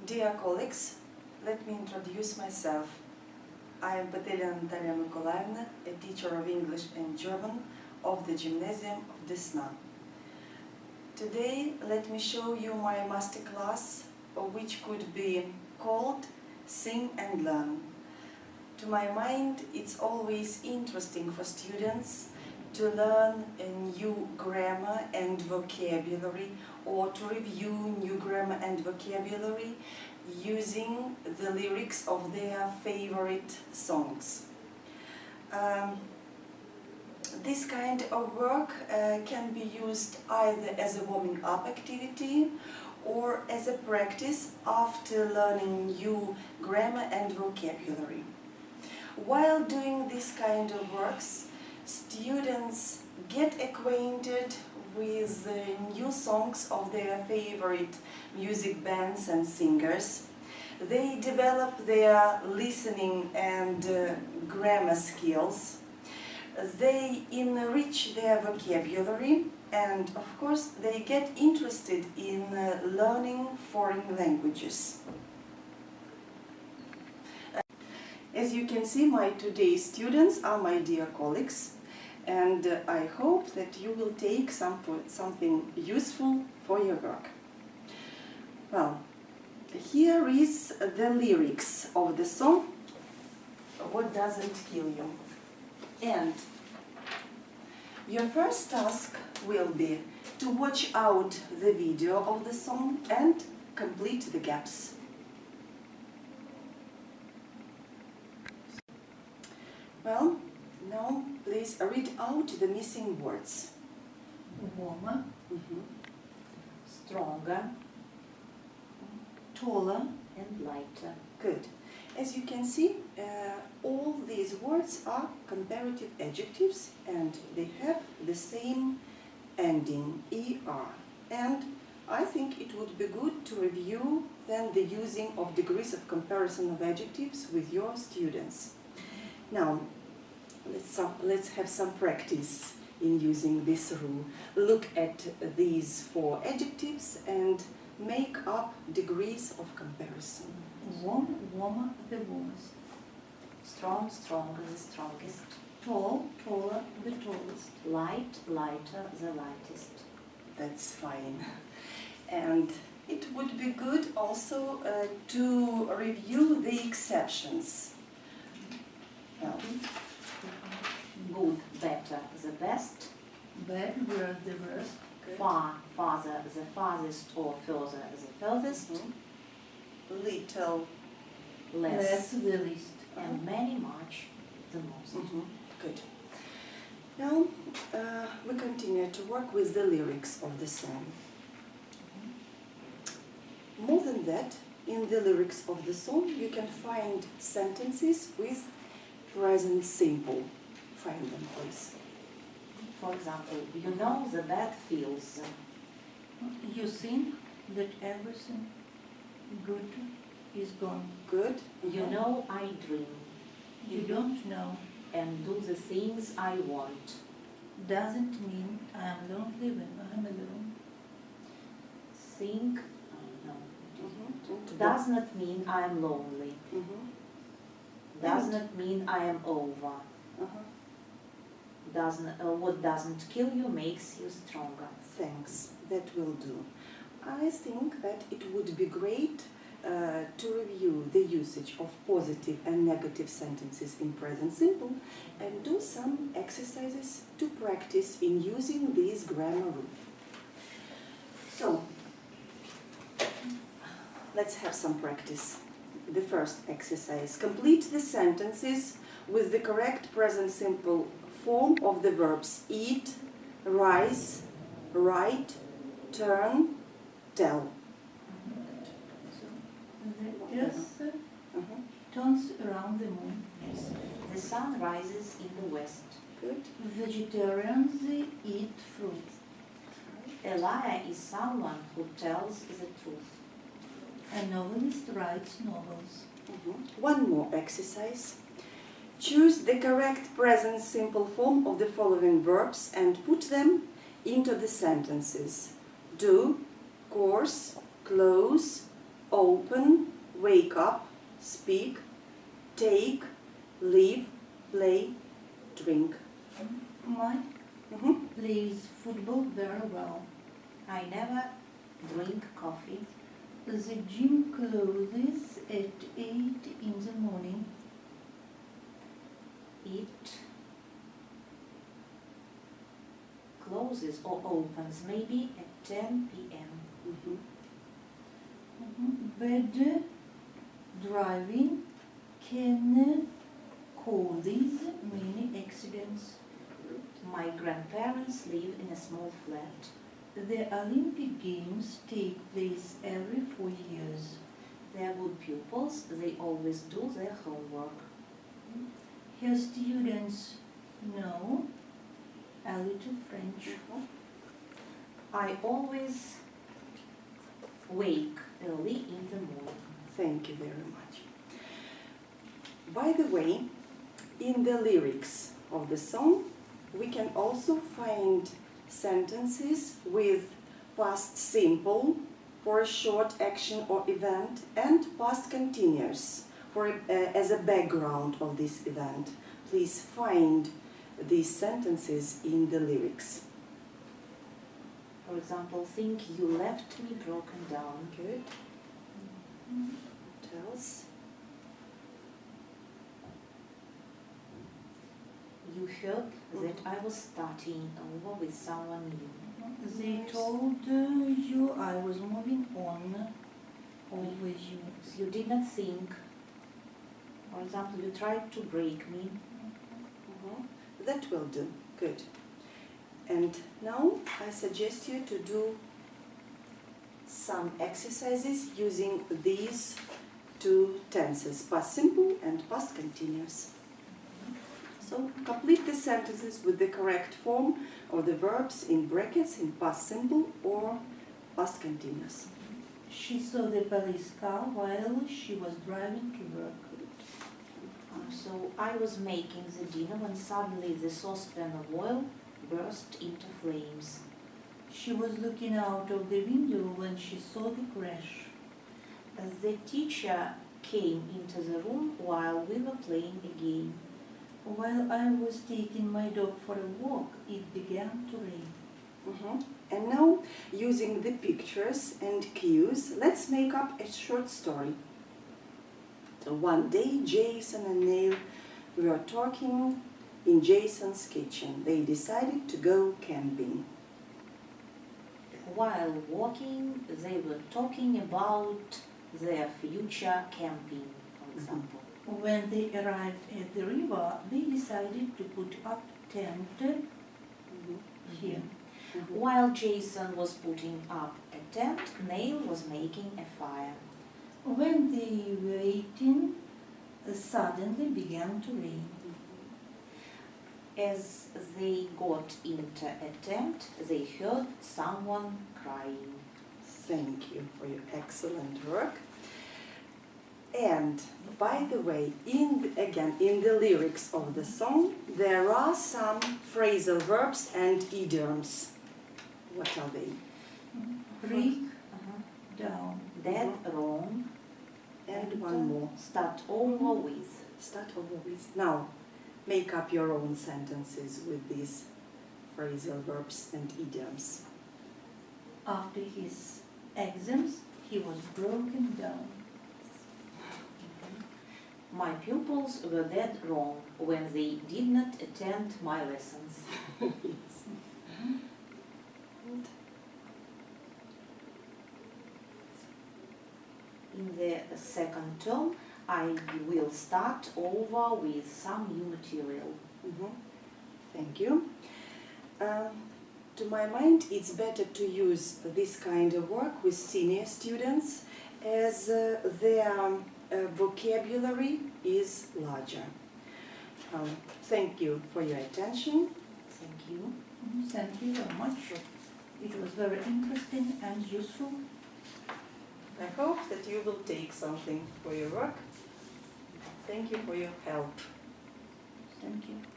Dear colleagues, let me introduce myself. I am Petelіної Н.М, a teacher of English and German of the Gymnasium of Desna. Today, let me show you my master-class, which could be called Sing and Learn. To my mind, it's always interesting for students to learn a new grammar and vocabulary, or to review new grammar and vocabulary using the lyrics of their favorite songs. This kind of work can be used either as a warming-up activity or as a practice after learning new grammar and vocabulary. While doing this kind of works, students get acquainted with the new songs of their favorite music bands and singers. They develop their listening and grammar skills. They enrich their vocabulary, and of course they get interested in learning foreign languages. As you can see, my today's students are my dear colleagues, and I hope that you will take something useful for your work. Well, here is the lyrics of the song, What Doesn't Kill You. And your first task will be to watch out the video of the song and complete the gaps. Well, now please read out the missing words. Warmer, Stronger taller, and lighter. Good. As you can see, all these words are comparative adjectives and they have the same ending, er. And I think it would be good to review then the using of degrees of comparison of adjectives with your students. Now, let's have some practice in using this rule. Look at these 4 adjectives and make up degrees of comparison. warm, warmer, the warmest, Strong, stronger, the strongest. tall, taller, the tallest, Light, lighter, the lightest. That's fine. And it would be good also to review the exceptions. Good, better, the best. bad, worse, the worst, Far, farther, the farthest, or further, the furthest. Little. Less, less, the least. and many, much, the most. Good. Now we continue to work with the lyrics of the song. More than that, in the lyrics of the song you can find sentences with present simple. Find them, please. For example, you know the bad feels. You think that everything good is gone. Good. You know I dream You don't know. and do the things I want. Doesn't mean I am lonely when I am alone. Think, does not mean I am lonely. Does not mean I am over. What doesn't kill you makes you stronger. Thanks. That will do. I think that it would be great to review the usage of positive and negative sentences in present simple and do some exercises to practice in using these grammar rules. So, let's have some practice. The first exercise. Complete the sentences with the correct present simple form of the verbs eat, rise, write, turn, tell. The earth turns around the moon. The sun rises in the west. Good. Vegetarians eat fruit. A liar is someone who tells the truth. A novelist writes novels. One more exercise. Choose the correct present simple form of the following verbs and put them into the sentences. Do, course, close, open, wake up, speak, take, leave, play, drink. Mine plays football very well. I never drink coffee. The gym closes at 8 in the morning. It closes or opens maybe at 10 p.m. Bad driving can cause many accidents. My grandparents live in a small flat. The Olympic Games take place every 4 years. They are good pupils, they always do their homework. Her students know a little French. I always wake early in the morning. Thank you very much. By the way, in the lyrics of the song, we can also find sentences with past simple for a short action or event and past continuous for as a background of this event. Please find these sentences in the lyrics. For example, think you left me broken down. Good. What else? You heard that I was starting over with someone new. They told you I was moving on with you. You did not think. For example, you tried to break me. That will do. Good. And now I suggest you to do some exercises using these two tenses, past simple and past continuous. So complete the sentences with the correct form of the verbs in brackets in past simple or past continuous. She saw the police car while she was driving to work. So I was making the dinner when suddenly the saucepan of oil burst into flames. She was looking out of the window when she saw the crash. The teacher came into the room while we were playing a game. While I was taking my dog for a walk, it began to rain. And now, using the pictures and cues, let's make up a short story. So one day, Jason and Neil were talking in Jason's kitchen. They decided to go camping. While walking, they were talking about their future camping, for example. When they arrived at the river, they decided to put up tent here. While Jason was putting up a tent, Neil was making a fire. When they were eating, suddenly began to rain. As they got into a tent, they heard someone crying. Thank you for your excellent work. And by the way, in the lyrics of the song, there are some phrasal verbs and idioms. What are they? Break down. Dead, wrong, And one more. start over with. Start over with. Now, make up your own sentences with these phrasal verbs and idioms. After his exams, he was broken down. My pupils were dead wrong when they did not attend my lessons. Yes. In the second term, I will start over with some new material. Thank you. To my mind, it's better to use this kind of work with senior students as their vocabulary is larger. Thank you for your attention. Thank you. Thank you very much. It was very interesting and useful. I hope that you will take something for your work. Thank you for your help. Thank you.